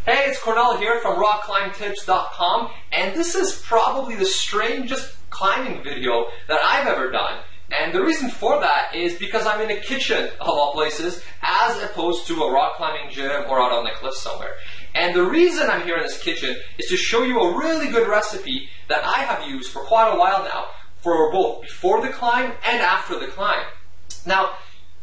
Hey, it's Cornell here from rockclimbtips.com, and this is probably the strangest climbing video that I've ever done. And the reason for that is because I'm in a kitchen, of all places, as opposed to a rock climbing gym or out on the cliff somewhere. And the reason I'm here in this kitchen is to show you a really good recipe that I have used for quite a while now, for both before the climb and after the climb. Now,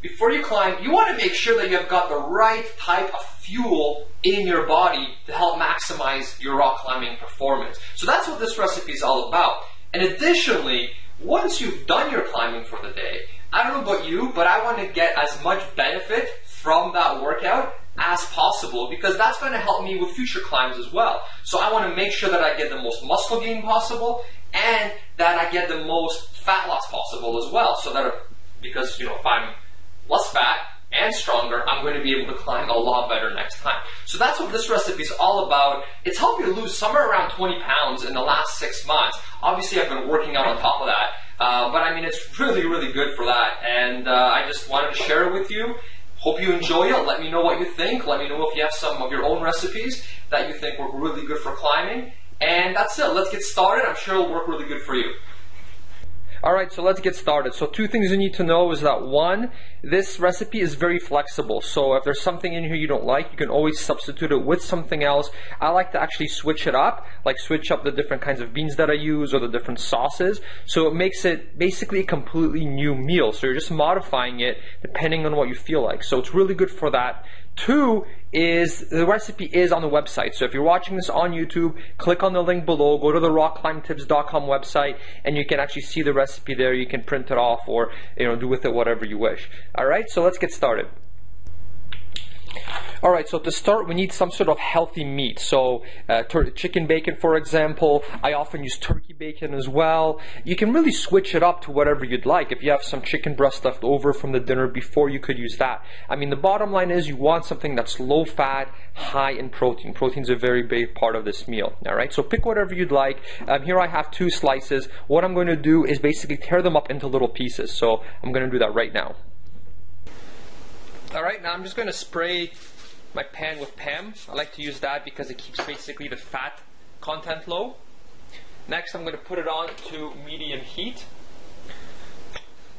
before you climb, you want to make sure that you've got the right type of fuel in your body to help maximize your rock climbing performance. So that's what this recipe is all about. And additionally, once you've done your climbing for the day, I don't know about you, but I want to get as much benefit from that workout as possible, because that's going to help me with future climbs as well. So I want to make sure that I get the most muscle gain possible and that I get the most fat loss possible as well. So that, because if I'm less fat and stronger, I'm going to be able to climb a lot better next time. So that's what this recipe is all about. It's helped me lose somewhere around 20 pounds in the last 6 months. Obviously, I've been working out on top of that, but I mean, it's really, really good for that. And I just wanted to share it with you. Hope you enjoy it. Let me know what you think. Let me know if you have some of your own recipes that you think work really good for climbing. And that's it. Let's get started. I'm sure it'll work really good for you. Alright, so let's get started. So 2 things you need to know is that 1, this recipe is very flexible. So if there's something in here you don't like, you can always substitute it with something else. I like to actually switch it up, like switch up the different kinds of beans that I use or the different sauces. So it makes it basically a completely new meal. So you're just modifying it depending on what you feel like. So it's really good for that. 2 is the recipe is on the website. So if you're watching this on YouTube, click on the link below, go to the rockclimbtips.com website, and you can actually see the recipe there. You can print it off or do with it whatever you wish. Alright, so let's get started. Alright, so to start we need some sort of healthy meat. So chicken bacon, for example. I often use turkey bacon as well. You can really switch it up to whatever you'd like. If you have some chicken breast left over from the dinner before, you could use that. I mean, the bottom line is you want something that's low fat, high in protein. Protein's a very big part of this meal. Alright, so pick whatever you'd like. Here I have 2 slices. What I'm going to do is basically tear them up into little pieces. So I'm going to do that right now. Alright, now I'm just going to spray my pan with PEM. I like to use that because it keeps basically the fat content low. Next, I'm going to put it on to medium heat.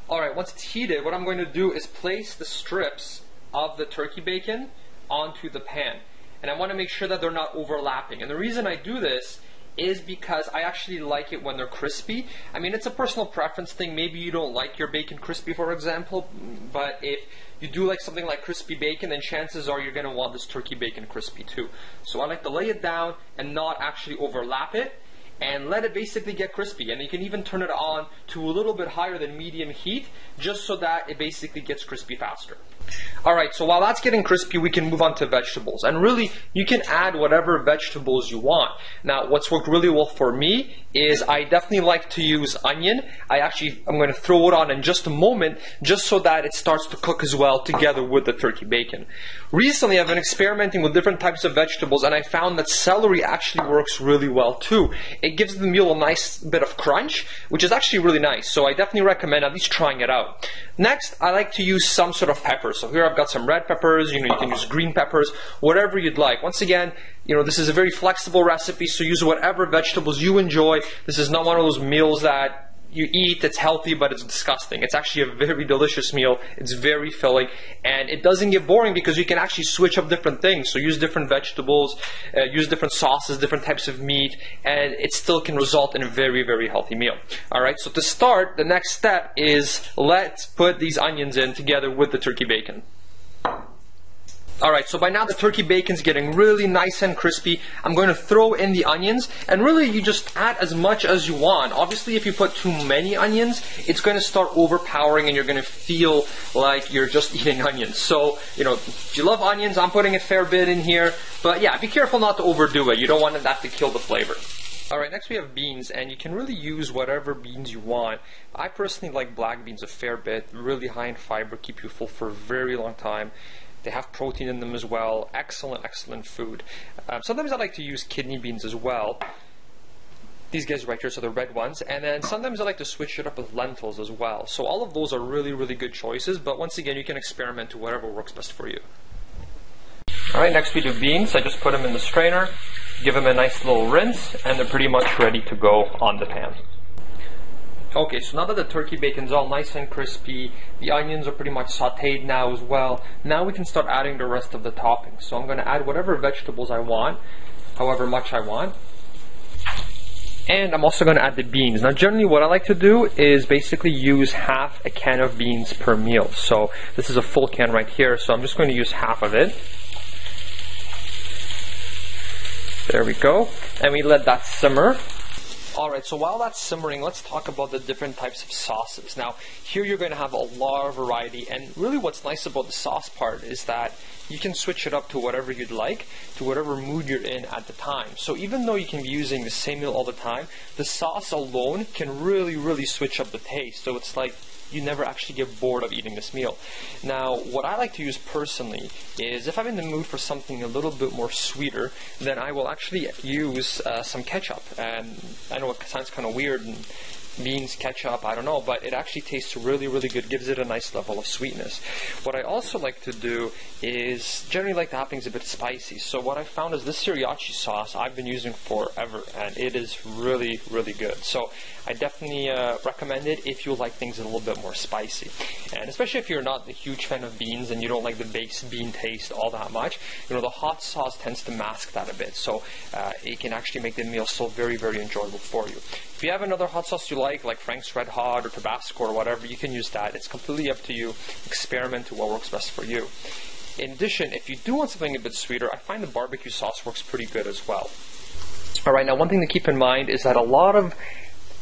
Alright, once it's heated, what I'm going to do is place the strips of the turkey bacon onto the pan. And I want to make sure that they're not overlapping. And the reason I do this is because I actually like it when they're crispy. I mean, it's a personal preference thing. Maybe you don't like your bacon crispy, for example, but if you do like something like crispy bacon, then chances are you're going to want this turkey bacon crispy too. So I like to lay it down and not actually overlap it, and let it basically get crispy. And you can even turn it on to a little bit higher than medium heat, just so that it basically gets crispy faster. Alright, so while that's getting crispy, we can move on to vegetables. And really, you can add whatever vegetables you want. Now, what's worked really well for me is I definitely like to use onion. I'm going to throw it on in just a moment, just so that it starts to cook as well together with the turkey bacon. Recently, I've been experimenting with different types of vegetables, and I found that celery actually works really well too. It gives the meal a nice bit of crunch, which is actually really nice. So I definitely recommend at least trying it out. Next, I like to use some sort of pepper. So here I've got some red peppers, you can use green peppers, whatever you'd like. Once again, this is a very flexible recipe, so use whatever vegetables you enjoy. This is not one of those meals that you eat, it's healthy, but it's disgusting. It's actually a very delicious meal. It's very filling, and it doesn't get boring because you can actually switch up different things. So use different vegetables, use different sauces, different types of meat, and it still can result in a very, very healthy meal. Alright, so to start, the next step is let's put these onions in together with the turkey bacon. Alright, so by now the turkey bacon's getting really nice and crispy. I'm going to throw in the onions, and really you just add as much as you want. Obviously, if you put too many onions, it's going to start overpowering and you're going to feel like you're just eating onions. So, if you love onions, I'm putting a fair bit in here. But yeah, be careful not to overdo it. You don't want that to kill the flavor. Alright, next we have beans, and you can really use whatever beans you want. I personally like black beans a fair bit, really high in fiber, keep you full for a very long time. They have protein in them as well. Excellent, excellent food. Sometimes I like to use kidney beans as well. These guys right here, so the red ones. And then sometimes I like to switch it up with lentils as well. So all of those are really, really good choices. But once again, you can experiment to whatever works best for you. Alright, next we do beans. I just put them in the strainer, give them a nice little rinse, and they're pretty much ready to go on the pan. Okay, so now that the turkey bacon's all nice and crispy, the onions are pretty much sauteed now as well, now we can start adding the rest of the toppings. So I'm going to add whatever vegetables I want, however much I want. And I'm also going to add the beans. Now generally what I like to do is basically use half a can of beans per meal. So this is a full can right here, so I'm just going to use half of it. There we go. And we let that simmer. Alright, so while that's simmering, let's talk about the different types of sauces. Now, here you're going to have a lot of variety, and really what's nice about the sauce part is that you can switch it up to whatever you'd like, to whatever mood you're in at the time. So even though you can be using the same meal all the time, the sauce alone can really switch up the taste. So it's like you never actually get bored of eating this meal. Now, what I like to use personally is if I'm in the mood for something a little bit more sweeter, then I will actually use some ketchup. And I know it sounds kind of weird, and beans, ketchup, I don't know, but it actually tastes really good, gives it a nice level of sweetness. What I also like to do is generally like to have things a bit spicy. So what I found is this sriracha sauce I've been using forever, and it is really good. So I definitely recommend it if you like things a little bit more spicy. And especially if you're not a huge fan of beans and you don't like the base bean taste all that much, you know, the hot sauce tends to mask that a bit. So it can actually make the meal still very enjoyable for you. If you have another hot sauce you like Frank's Red Hot or Tabasco or whatever, you can use that. It's completely up to you. Experiment to what works best for you. In addition, if you do want something a bit sweeter, I find the barbecue sauce works pretty good as well. Alright, now one thing to keep in mind is that a lot of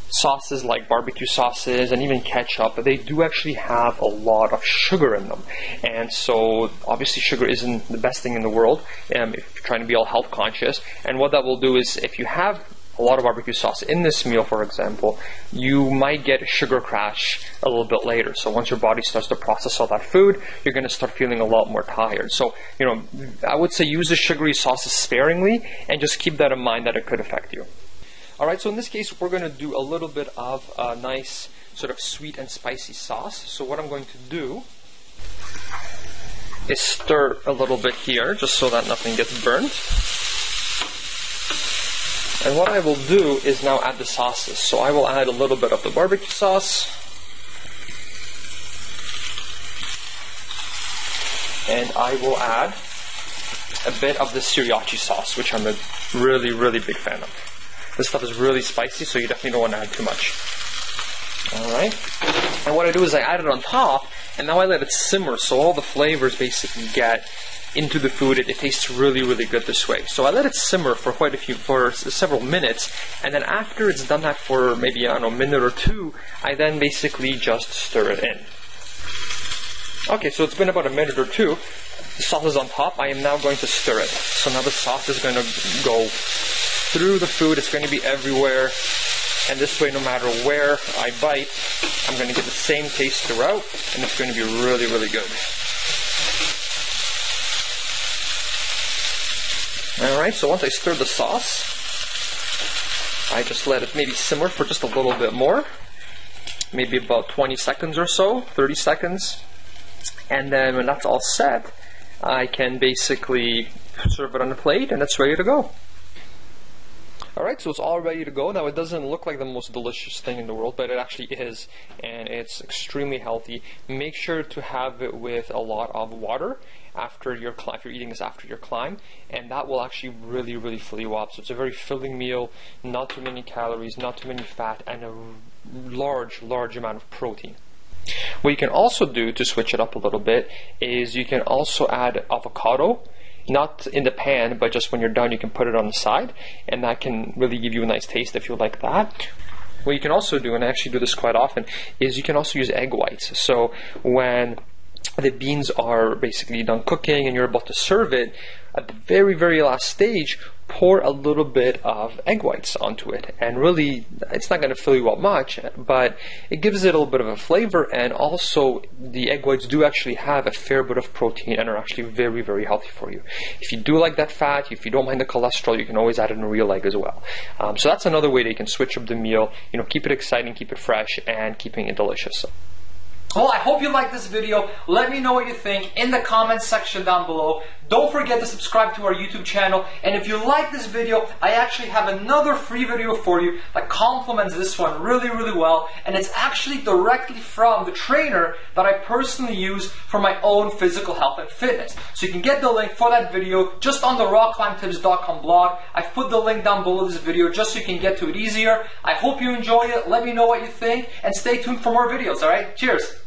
sauces like barbecue sauces and even ketchup, they do actually have a lot of sugar in them. And so obviously sugar isn't the best thing in the world if you're trying to be all health conscious. And what that will do is if you have a lot of barbecue sauce in this meal, for example, you might get a sugar crash a little bit later. So once your body starts to process all that food, you're going to start feeling a lot more tired. So, you know, I would say use the sugary sauces sparingly and just keep that in mind that it could affect you. Alright, so in this case, we're going to do a little bit of a nice sort of sweet and spicy sauce. So what I'm going to do is stir a little bit here, just so that nothing gets burnt. And what I will do is now add the sauces. So I will add a little bit of the barbecue sauce. And I will add a bit of the sriracha sauce, which I'm a really big fan of. This stuff is really spicy, so you definitely don't want to add too much. Alright. And what I do is I add it on top, and now I let it simmer, so all the flavors basically get into the food. It tastes really good this way. So I let it simmer for for several minutes, and then after it's done that for maybe, I don't know, a minute or two, I then basically just stir it in. Okay, so it's been about a minute or two. The sauce is on top. I am now going to stir it. So now the sauce is going to go through the food. It's going to be everywhere. And this way, no matter where I bite, I'm going to get the same taste throughout, and it's going to be really good. Alright, so once I stir the sauce, I just let it maybe simmer for just a little bit more. Maybe about 20 seconds or so, 30 seconds. And then when that's all set, I can basically serve it on a plate and it's ready to go. Alright, so it's all ready to go. Now it doesn't look like the most delicious thing in the world, but it actually is, and it's extremely healthy. Make sure to have it with a lot of water after your climb, if you're eating this after your climb, and that will actually really fill you up. So it's a very filling meal, not too many calories, not too many fat, and a large amount of protein. What you can also do to switch it up a little bit is you can also add avocado. Not in the pan, but just when you're done, you can put it on the side, and that can really give you a nice taste if you like that. What you can also do, and I actually do this quite often, is you can also use egg whites. So when the beans are basically done cooking and you're about to serve it, at the very last stage, pour a little bit of egg whites onto it. And really, it's not going to fill you up much, but it gives it a little bit of a flavor, and also the egg whites do actually have a fair bit of protein and are actually very healthy for you. If you do like that fat, if you don't mind the cholesterol, you can always add in a real egg as well. So that's another way that you can switch up the meal, you know, keep it exciting, keep it fresh, and keeping it delicious. Well, I hope you liked this video. Let me know what you think in the comments section down below. Don't forget to subscribe to our YouTube channel. And if you like this video, I actually have another free video for you that complements this one really, really well. And it's actually directly from the trainer that I personally use for my own physical health and fitness. So you can get the link for that video just on the rockclimbtips.com blog. I've put the link down below this video just so you can get to it easier. I hope you enjoy it. Let me know what you think and stay tuned for more videos, alright? Cheers!